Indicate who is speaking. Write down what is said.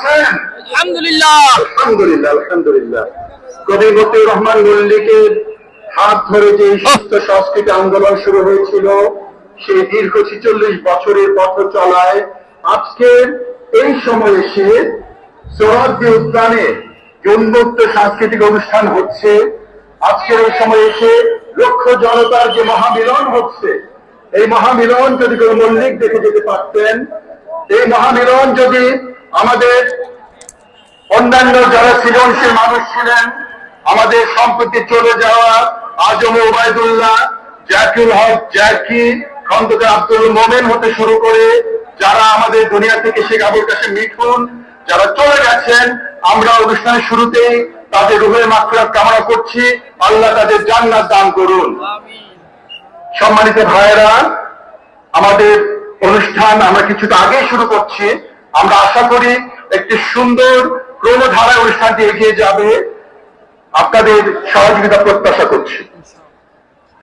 Speaker 1: আলহামদুলিল্লাহ
Speaker 2: আলহামদুলিল্লাহ আলহামদুলিল্লাহ। কবি মতিউর রহমান মল্লিকের হাত ধরে যে সুস্থ সংস্কৃতি আন্দোলন শুরু হয়েছিল, সেই দীর্ঘ 46 বছরের পথ চলায় আজকের এই সময় এসে সোহরাওয়ার্দী উদ্যানে উন্মুক্ত সাংস্কৃতিক অনুষ্ঠান হচ্ছে। আজকের এই সময় এসে লক্ষ জনতার যে মহামিলন হচ্ছে, এই মহামিলন যদি কেউ মল্লিক দেখে যেতে পারতেন, এই মহামিলন যদি আমাদের অন্যান্য যারা সৃজনশীল মানুষ ছিলেন, আমাদের সম্প্রতি চলে যাওয়া আজম ওবায়দুল্লাহ, জাকিউল হক জাকি, খন্দকার আব্দুল মোমেন হতে শুরু করে যারা আমাদের দুনিয়া থেকে শেখ আবুল কাসেম মিঠুন যারা চলে গেছেন, আমরা অনুষ্ঠানের শুরুতেই তাদের রুহের মাগফিরাত কামনা করছি। আল্লাহ তাদের জান্নাত দান করুন। সম্মানিত ভাইয়েরা, আমাদের অনুষ্ঠান আমরা কিছুটা আগেই শুরু করছি। আমরা আশা করি একটি সুন্দর ক্রমধারায় অনুষ্ঠানটি এগিয়ে যাবে। আপনাদের সহযোগিতা প্রত্যাশা করছি।